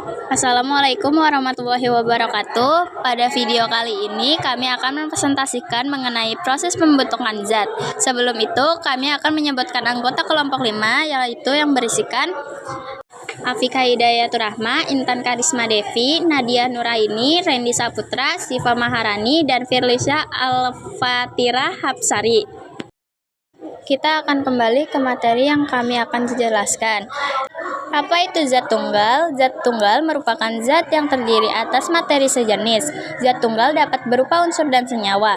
Assalamualaikum warahmatullahi wabarakatuh. Pada video kali ini kami akan mempresentasikan mengenai proses pembentukan zat. Sebelum itu kami akan menyebutkan anggota kelompok 5, yaitu yang berisikan Afika Hidayatur Rahma, Intan Karisma Devi, Nadia Nuraini, Randy Saputra, Siva Maharani, dan Firlisha Alfatira Hapsari. Kita akan kembali ke materi yang kami akan jelaskan. Apa itu zat tunggal? Zat tunggal merupakan zat yang terdiri atas materi sejenis. Zat tunggal dapat berupa unsur dan senyawa.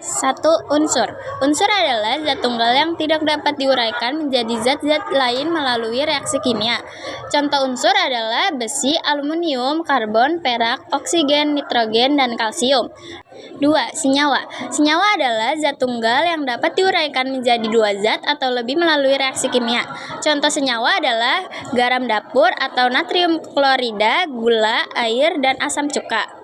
1. Unsur. Unsur adalah zat tunggal yang tidak dapat diuraikan menjadi zat-zat lain melalui reaksi kimia. Contoh unsur adalah besi, aluminium, karbon, perak, oksigen, nitrogen, dan kalsium. 2. Senyawa. Senyawa adalah zat tunggal yang dapat diuraikan menjadi dua zat atau lebih melalui reaksi kimia. Contoh senyawa adalah garam dapur atau natrium klorida, gula, air, dan asam cuka.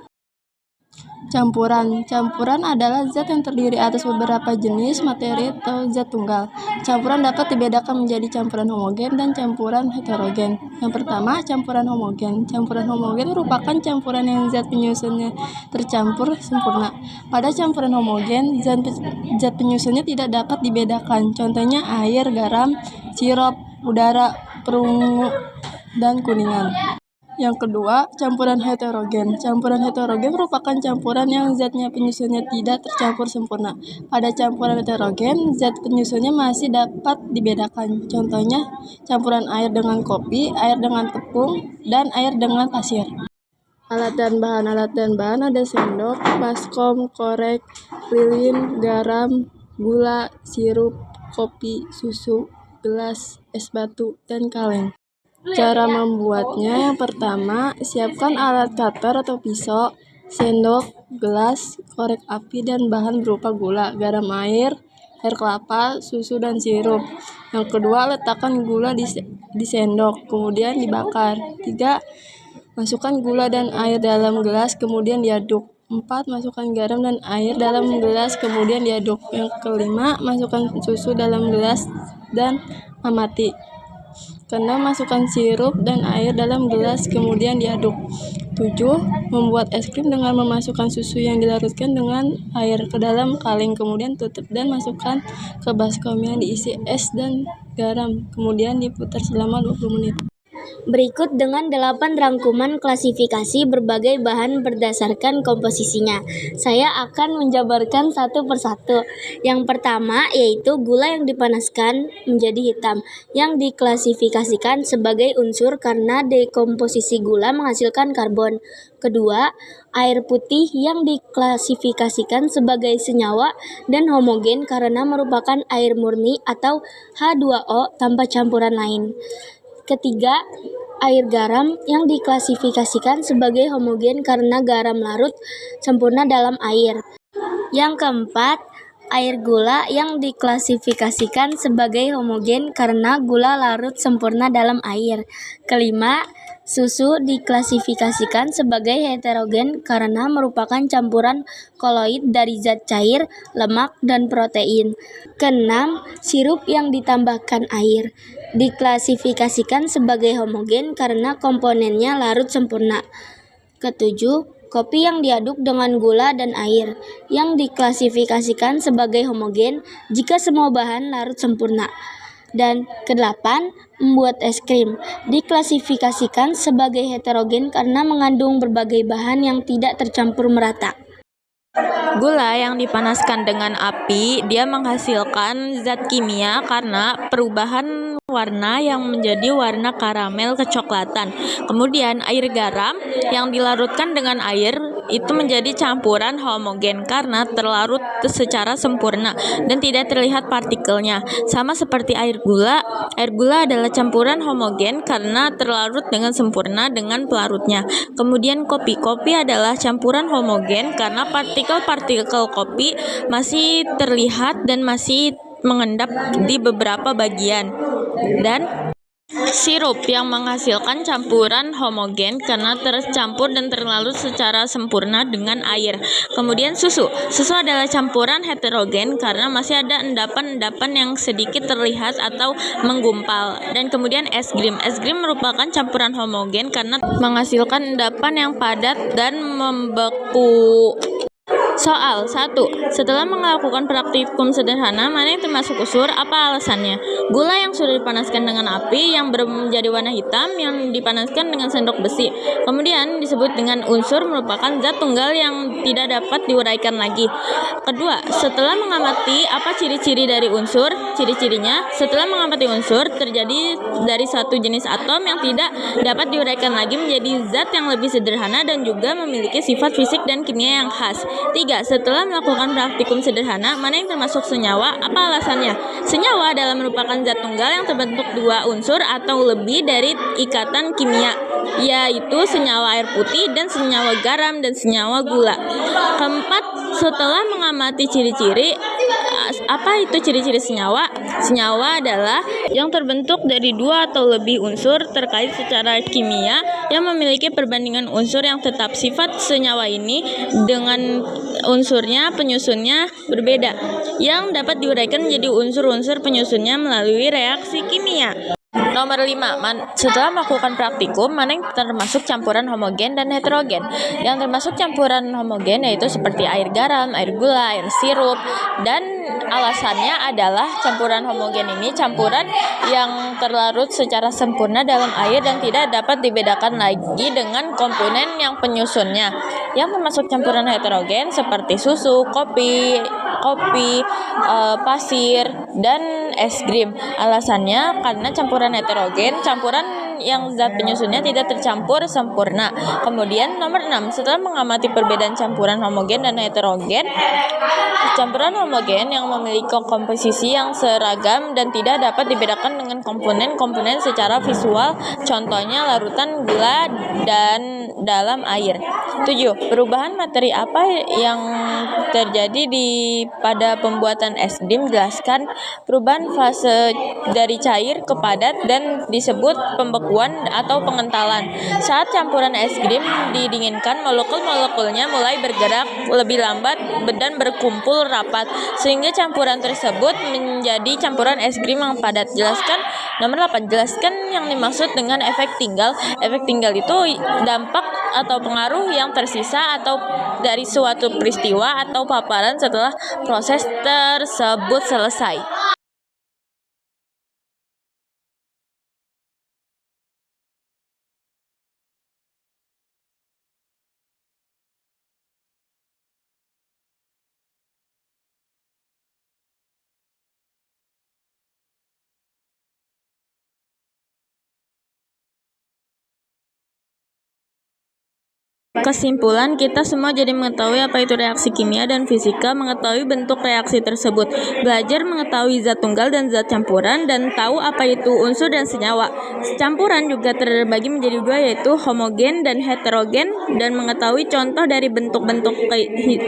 Campuran. Campuran adalah zat yang terdiri atas beberapa jenis materi atau zat tunggal. Campuran dapat dibedakan menjadi campuran homogen dan campuran heterogen. Yang pertama, campuran homogen. Campuran homogen merupakan campuran yang zat penyusunnya tercampur sempurna. Pada campuran homogen, zat penyusunnya tidak dapat dibedakan. Contohnya air, garam, sirup, udara, perunggu, dan kuningan. Yang kedua, campuran heterogen. Campuran heterogen merupakan campuran yang zatnya penyusunnya tidak tercampur sempurna. Pada campuran heterogen, zat penyusunnya masih dapat dibedakan. Contohnya, campuran air dengan kopi, air dengan tepung, dan air dengan pasir. Alat dan bahan ada sendok, baskom, korek, lilin, garam, gula, sirup, kopi, susu, gelas, es batu, dan kaleng. Cara membuatnya, yang pertama, siapkan alat cutter atau pisau, sendok, gelas, korek api, dan bahan berupa gula, garam, air kelapa, susu, dan sirup. Yang kedua, letakkan gula di sendok, kemudian dibakar. 3. Masukkan gula dan air dalam gelas, kemudian diaduk. 4. Masukkan garam dan air dalam gelas, kemudian diaduk. Yang kelima, masukkan susu dalam gelas dan amati. Keenam, masukkan sirup dan air dalam gelas, kemudian diaduk. 7. Membuat es krim dengan memasukkan susu yang dilarutkan dengan air ke dalam kaleng, kemudian tutup dan masukkan ke baskom yang diisi es dan garam, kemudian diputar selama 20 menit. Berikut dengan 8 rangkuman klasifikasi berbagai bahan berdasarkan komposisinya. Saya akan menjabarkan satu persatu. Yang pertama yaitu gula yang dipanaskan menjadi hitam, yang diklasifikasikan sebagai unsur karena dekomposisi gula menghasilkan karbon. Kedua, air putih yang diklasifikasikan sebagai senyawa dan homogen karena merupakan air murni atau H2O tanpa campuran lain. Ketiga, air garam yang diklasifikasikan sebagai homogen karena garam larut sempurna dalam air. Yang keempat, air gula yang diklasifikasikan sebagai homogen karena gula larut sempurna dalam air. Kelima, susu diklasifikasikan sebagai heterogen karena merupakan campuran koloid dari zat cair, lemak, dan protein. Keenam, sirup yang ditambahkan air diklasifikasikan sebagai homogen karena komponennya larut sempurna. Ketujuh, kopi yang diaduk dengan gula dan air yang diklasifikasikan sebagai homogen jika semua bahan larut sempurna. Dan kedelapan, membuat es krim diklasifikasikan sebagai heterogen karena mengandung berbagai bahan yang tidak tercampur merata. Gula yang dipanaskan dengan api, dia menghasilkan zat kimia karena perubahan warna yang menjadi warna karamel kecoklatan. Kemudian air garam yang dilarutkan dengan air itu menjadi campuran homogen karena terlarut secara sempurna dan tidak terlihat partikelnya. Sama seperti air gula adalah campuran homogen karena terlarut dengan sempurna dengan pelarutnya. Kemudian kopi adalah campuran homogen karena partikel kopi masih terlihat dan masih mengendap di beberapa bagian. Dan Sirup yang menghasilkan campuran homogen karena tercampur dan terlarut secara sempurna dengan air. Kemudian susu. Susu adalah campuran heterogen karena masih ada endapan-endapan yang sedikit terlihat atau menggumpal. Dan kemudian es krim. Es krim merupakan campuran homogen karena menghasilkan endapan yang padat dan membeku. Soal 1. Setelah melakukan praktikum sederhana, mana yang termasuk unsur? Apa alasannya? Gula yang sudah dipanaskan dengan api yang menjadi warna hitam yang dipanaskan dengan sendok besi. Kemudian disebut dengan unsur merupakan zat tunggal yang tidak dapat diuraikan lagi. Kedua, setelah mengamati apa ciri-ciri dari unsur? Ciri-cirinya, setelah mengamati unsur terjadi dari satu jenis atom yang tidak dapat diuraikan lagi menjadi zat yang lebih sederhana dan juga memiliki sifat fisik dan kimia yang khas. 3. Setelah melakukan praktikum sederhana, mana yang termasuk senyawa? Apa alasannya? Senyawa adalah merupakan zat tunggal yang terbentuk dua unsur atau lebih dari ikatan kimia, yaitu senyawa air putih dan senyawa garam dan senyawa gula. Keempat, setelah mengamati ciri-ciri, apa itu ciri-ciri senyawa? Senyawa adalah yang terbentuk dari dua atau lebih unsur terkait secara kimia yang memiliki perbandingan unsur yang tetap. Sifat senyawa ini dengan unsurnya penyusunnya berbeda, yang dapat diuraikan menjadi unsur-unsur penyusunnya melalui reaksi kimia. Nomor 5. Setelah melakukan praktikum, mana yang termasuk campuran homogen dan heterogen? Yang termasuk campuran homogen yaitu seperti air garam, air gula, air sirup, dan alasannya adalah campuran homogen ini campuran yang terlarut secara sempurna dalam air dan tidak dapat dibedakan lagi dengan komponen yang penyusunnya. Yang termasuk campuran heterogen seperti susu, kopi, pasir, dan es krim. Alasannya karena campuran heterogen, campuran yang zat penyusunnya tidak tercampur sempurna. Kemudian nomor 6, setelah mengamati perbedaan campuran homogen dan heterogen, campuran homogen yang memiliki komposisi yang seragam dan tidak dapat dibedakan dengan komponen-komponen secara visual, contohnya larutan gula dan dalam air. 7. Perubahan materi apa yang terjadi pada pembuatan es krim? Jelaskan perubahan fase dari cair ke padat dan disebut pembekuan atau pengentalan. Saat campuran es krim didinginkan, molekul-molekulnya mulai bergerak lebih lambat dan berkumpul rapat sehingga campuran tersebut menjadi campuran es krim yang padat. Jelaskan nomor 8. Jelaskan yang dimaksud dengan efek tinggal. Efek tinggal itu dampak atau pengaruh yang tersisa atau dari suatu peristiwa atau paparan setelah proses tersebut selesai. Kesimpulan, kita semua jadi mengetahui apa itu reaksi kimia dan fisika, mengetahui bentuk reaksi tersebut, belajar mengetahui zat tunggal dan zat campuran, dan tahu apa itu unsur dan senyawa. Campuran juga terbagi menjadi dua, yaitu homogen dan heterogen, dan mengetahui contoh dari bentuk-bentuk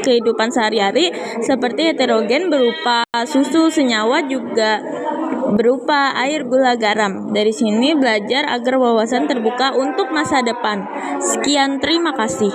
kehidupan sehari-hari seperti heterogen berupa susu, senyawa juga berupa air, gula, garam. Dari sini belajar agar wawasan terbuka untuk masa depan. Sekian, terima kasih.